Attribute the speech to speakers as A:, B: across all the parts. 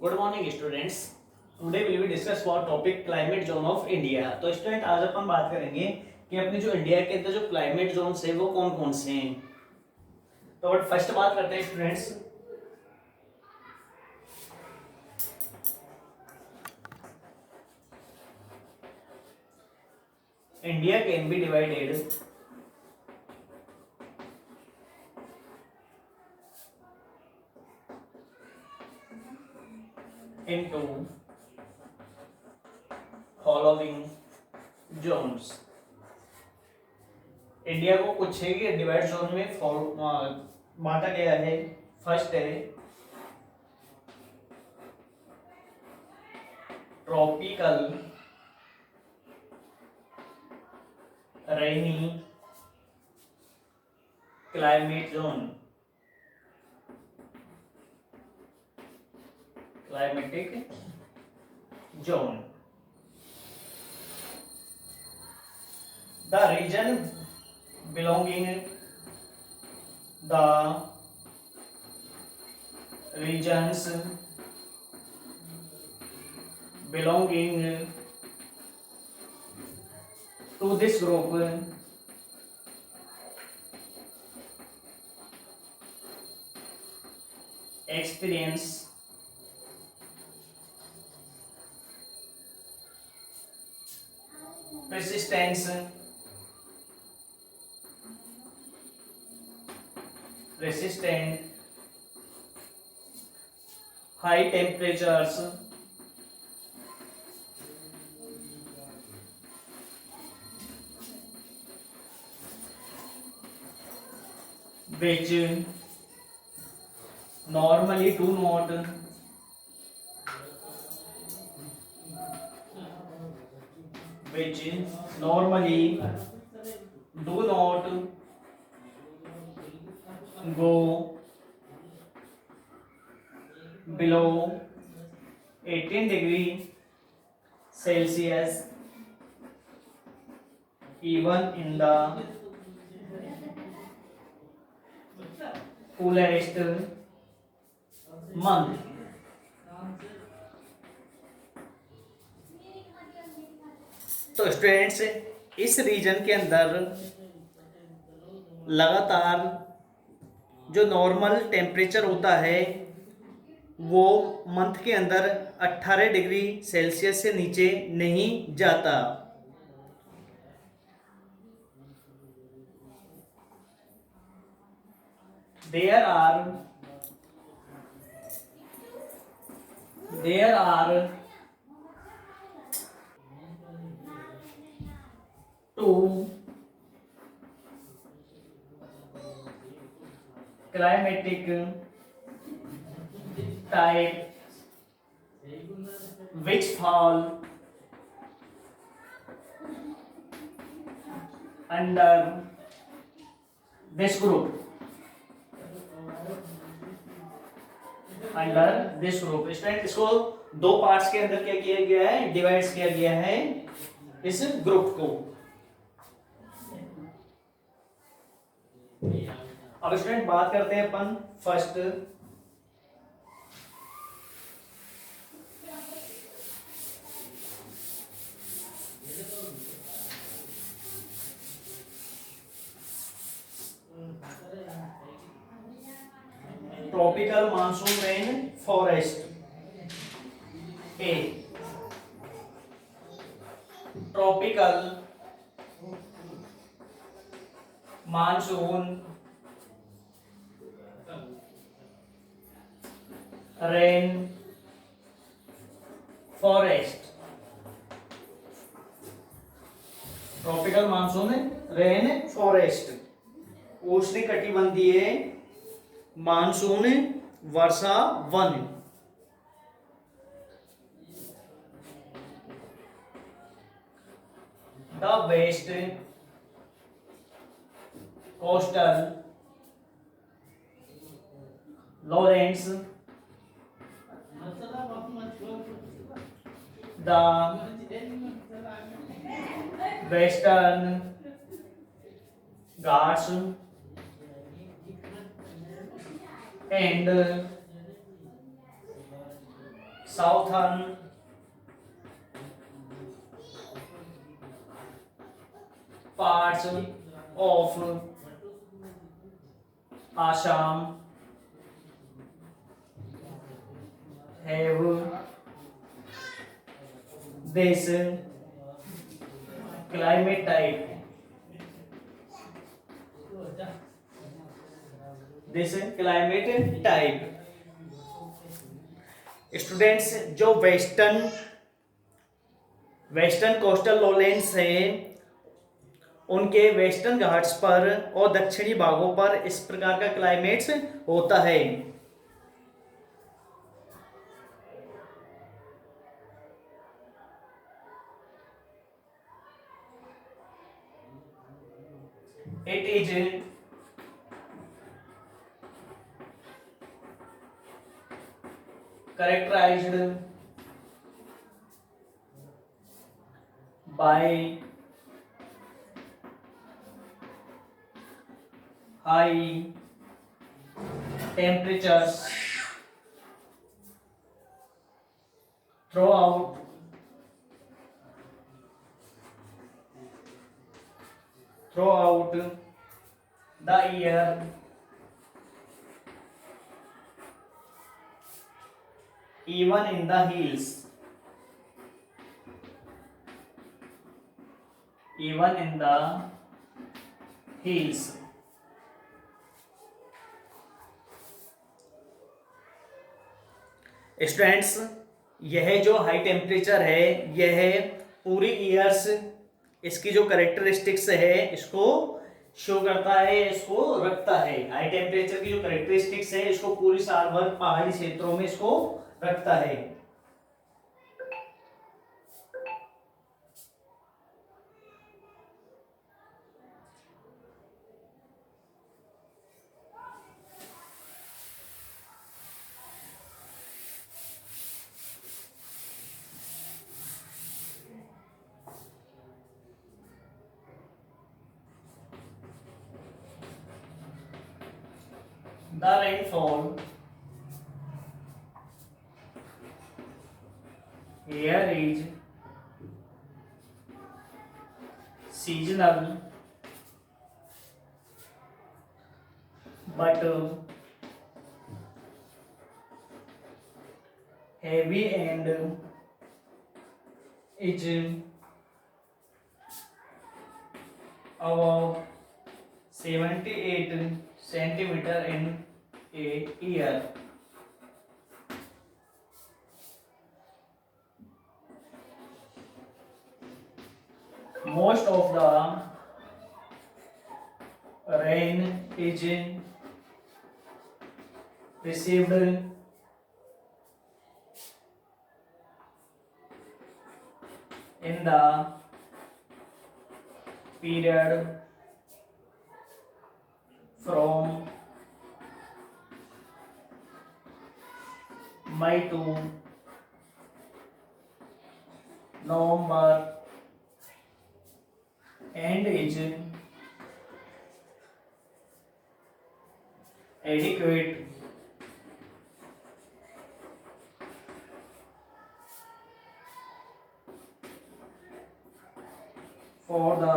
A: Good morning students. Today will be discuss about topic climate zone of India. तो student आज अपन बात करेंगे कि अपने जो इंडिया के अंदर जो क्लाइमेट जोन्स है वो कौन कौन से हैं। तो बट फर्स्ट बात करते हैं students, India can be divided into following zones। India को कुछ 6 के डिवाइड जोन में बांटा गया है। फर्स्ट है tropical rainy climate zone, climatic zone. The region belonging the regions belonging to this group experience persistence, resistant high temperatures, which normally do not go below 18 degree Celsius even in the coolest month। तो students इस reason के अंदर लगातार जो normal temperature होता है वो month के अंदर 18 डिग्री सेल्सियस से नीचे नहीं जाता। There are two climatic types which fall under this group। Student इसको दो पार्ट्स के अंदर क्या किया गया है, डिवाइड किया गया है इस ग्रुप को। अब स्टूडेंट बात करते हैं अपन first tropical monsoon rain forest. A tropical monsoon rain forest. Tropical monsoon rain forest उष्णकटिबंधीय मानसून वर्षा वन। The west coastal lowlands, the western Ghats and southern parts of Assam have this climate type, this climate type. Students, जो western coastal lowlands है उनके western Ghats पर और दक्षिणी भागों पर इस प्रकार का क्लाइमेट्स होता है। It is characterized by high temperatures throughout the year, even in the hills, even in the hills। Students, यह जो हाई टेम्परेचर है यह पूरी ईयर्स इसकी जो करेक्टरिस्टिक्स है इसको शो करता है, इसको रखता है। हाई टेम्परेचर की जो करेक्टरिस्टिक्स है इसको पूरी साल भर पहाड़ी क्षेत्रों में इसको रखता है। The rainfall here is seasonal, but heavy and is about 78 centimeter in a year। Most of the rain is received in the period from May to November and is adequate for the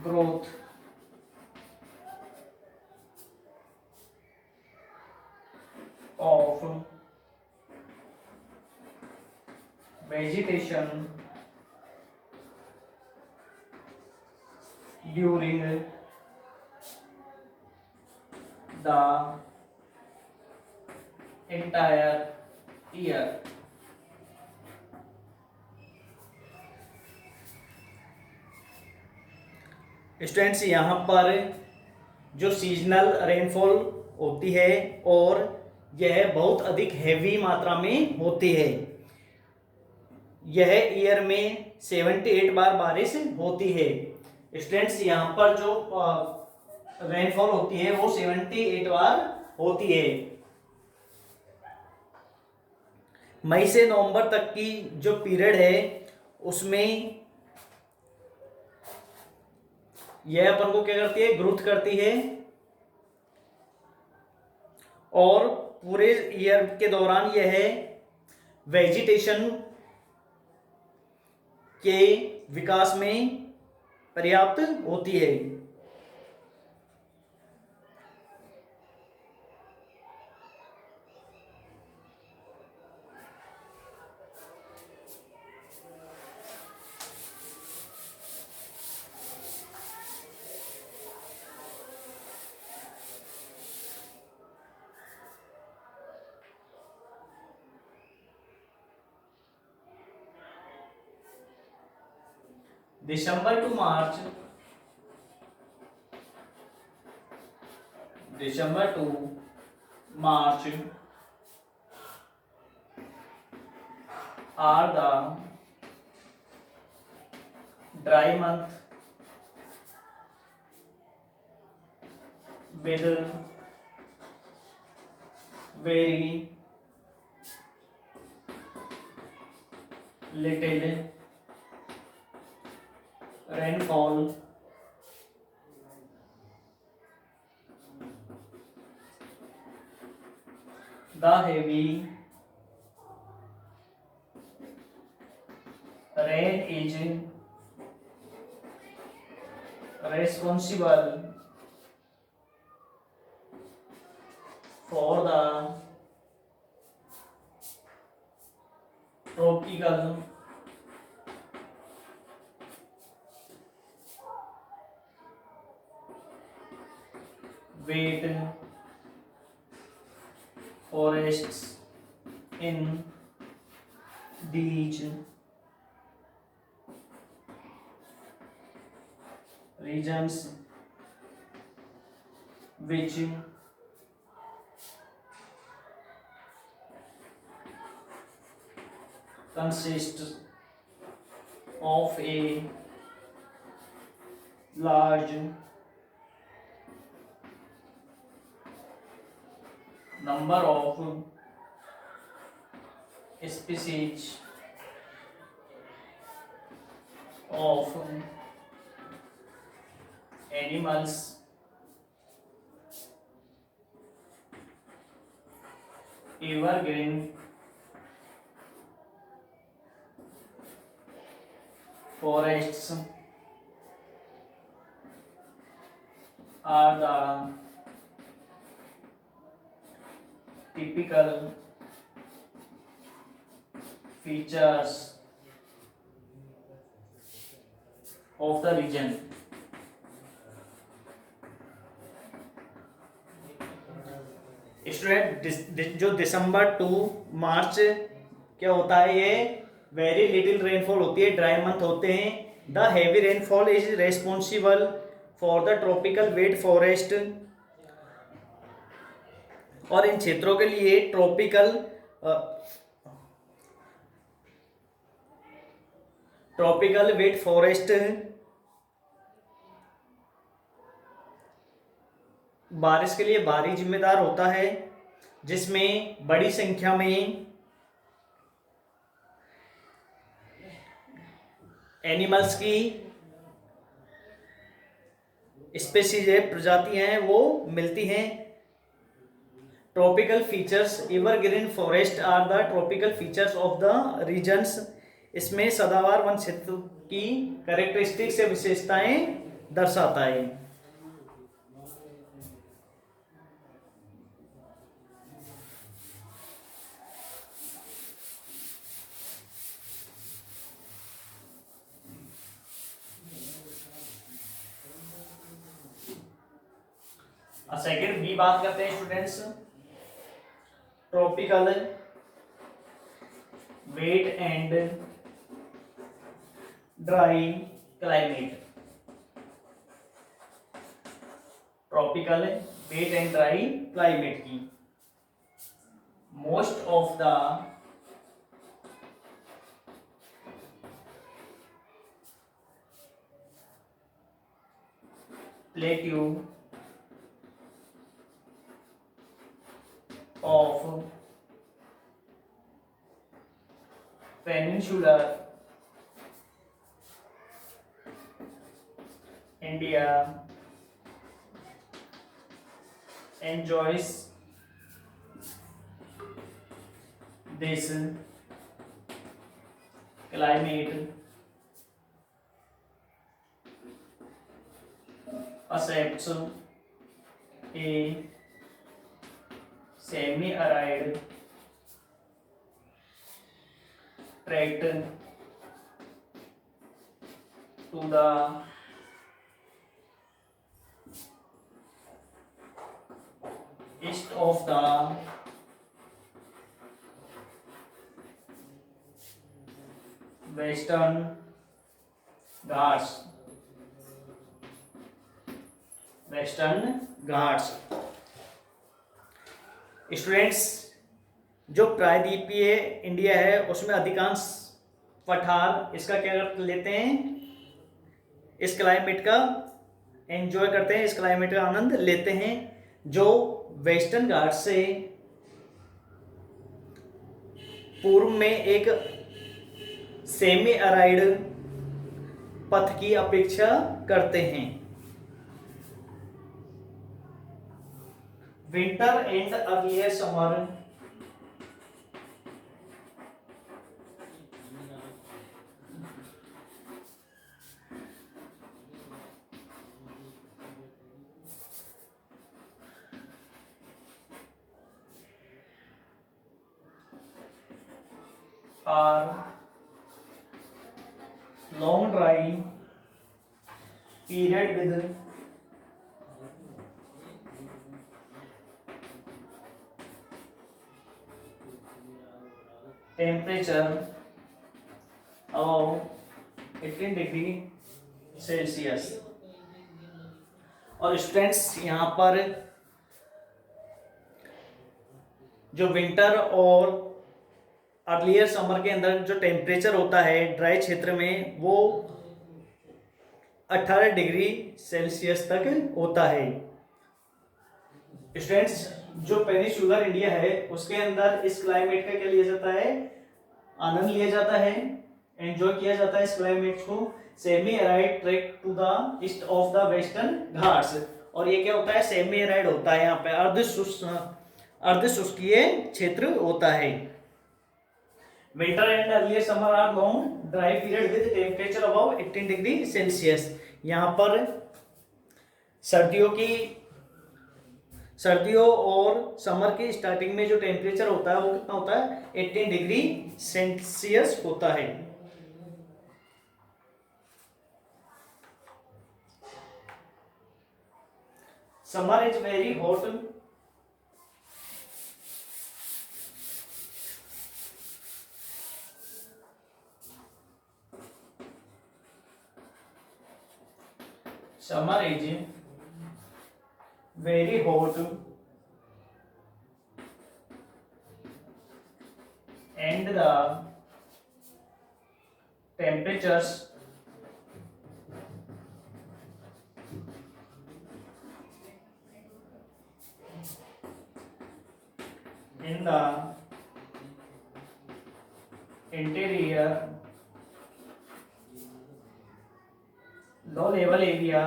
A: growth of vegetation during the entire year। Students, यहाँ पर जो seasonal rainfall होती है और यह बहुत अधिक heavy मात्रा में होती है। यह ईयर में 78 बार बारिश होती है। स्टूडेंट्स, यहाँ पर जो रेनफॉल होती है वो 78 बार होती है। मई से नवंबर तक की जो पीरियड है उसमें यह अपन को क्या करती है, ग्रोथ करती है और पूरे ईयर के दौरान यह वेजिटेशन के विकास में पर्याप्त होती है। December to March, December to March are the dry month with very little rainfall. The heavy rain is responsible for the tropical wet forests in these regions, which consists of a large number of species of animals, evergreen forests are the typical features of the region. Student जो दिसंबर to मार्च क्या होता है, ये very little rainfall होती है, dry month होते हैं। The heavy rainfall is responsible for the tropical wet forest, और इन क्षेत्रों के लिए ट्रॉपिकल वेट फॉरेस्ट बारिश के लिए भारी जिम्मेदार होता है, जिसमें बड़ी संख्या में एनिमल्स की स्पेसीज है, प्रजातियां हैं, वो मिलती हैं। Tropical features, evergreen forest are the tropical features of the regions. इसमें सदाबहार वन क्षेत्र की कैरेक्टरिस्टिक्स या विशेषताएं दर्शाता है। सेकेंड बी बात करते हैं students, tropical wet and dry climate. Tropical wet and dry climate की most of the plateau of peninsular India enjoys this climate accepts a semi-arid tract to the east of the Western Ghats. Western Ghats. Students, जो प्रायद्वीपीय India है उसमें अधिकांश पठार इसका क्या लेते हैं, इस क्लाइमेट का एंजॉय करते हैं, इस क्लाइमेट का आनंद लेते हैं, जो वेस्टर्न घाट से पूर्व में एक सेमी अराइड पथ की अपेक्षा करते हैं। Winter and earlier summer are long dry period with temperature of 18 degree Celsius. और स्टूडेंट्स, यहाँ पर जो विंटर और अर्लियर समर के अंदर जो टेम्परेचर होता है ड्राई क्षेत्र में वो 18 डिग्री सेल्सियस तक होता है। स्टूडेंट्स, जो पेनिनसुलर इंडिया है उसके अंदर इस क्लाइमेट का क्या लिया जाता है, आनंद लिया जाता है, एंजॉय किया जाता है इस क्लाइमेट को। Semi arid tract to the east of the western Ghats. और ये क्या होता है, सेमी एराइड होता है, यहाँ पे अर्धशुष्कीय क्षेत्र होता है। Winter and earlier summer are long dry period with temperature above 18 degree Celsius. यहाँ पर सर्दियों और समर की स्टार्टिंग में जो टेम्परेचर होता है वो कितना होता है, 18 डिग्री सेल्सियस होता है। Summer is very hot summer is very hot and the temperatures in the interior low level area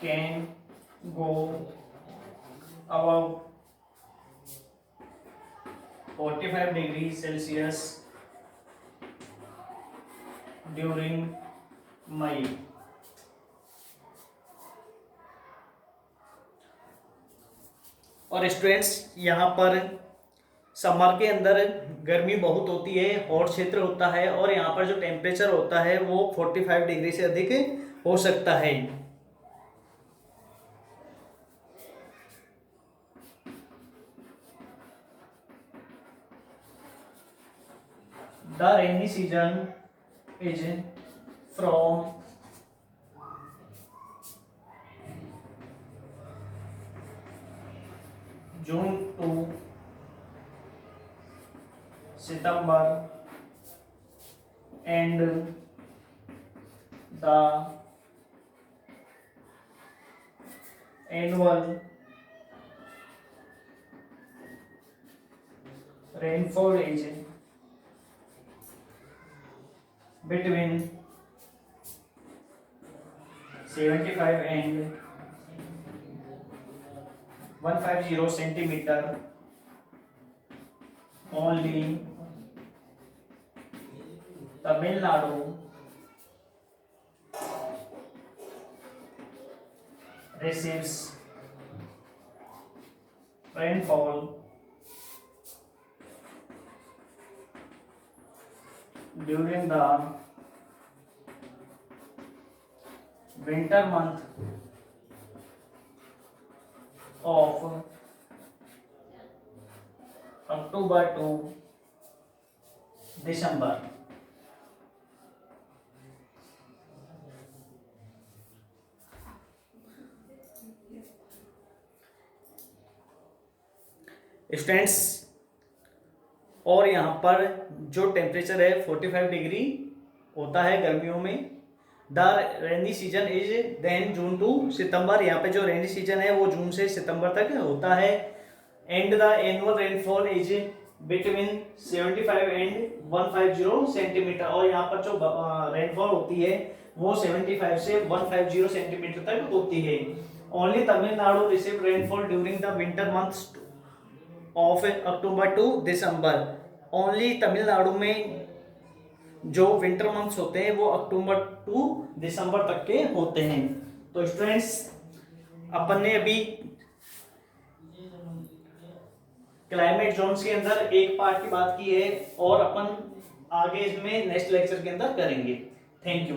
A: can go above 45 degrees Celsius during May। और स्टूडेंट्स, यहाँ पर समर के अंदर गर्मी बहुत होती है, हॉट क्षेत्र होता है, और यहाँ पर जो टेम्परेचर होता है वो 45 डिग्री से अधिक हो सकता है। The rainy season is from June to September and the annual rainfall is between 75 and 150 centimeter only Tamil Nadu receives rainfall during the winter month of October to December. Students, और यहाँ पर जो टेम्परेचर है 45 डिग्री होता है गर्मियों में। The rainy season is then June to September. यहाँ पे जो रेनी सीजन है वो जून से सितंबर तक होता है। And the annual rainfall is between 75 and 150 centimetre. और यहाँ पर जो रेनफॉल होती है वो 75 से 150 सेंटीमीटर तक होती है। Only Tamil Nadu receive rainfall during the winter months of October to December. Only Tamil Nadu में जो विंटर मंथ्स होते हैं वो अक्टूबर टू दिसंबर तक के होते हैं। तो स्टूडेंट्स, अपन ने अभी क्लाइमेट जोन्स के अंदर एक पार्ट की बात की है और अपन आगे इसमें नेक्स्ट लेक्चर के अंदर करेंगे। Thank you.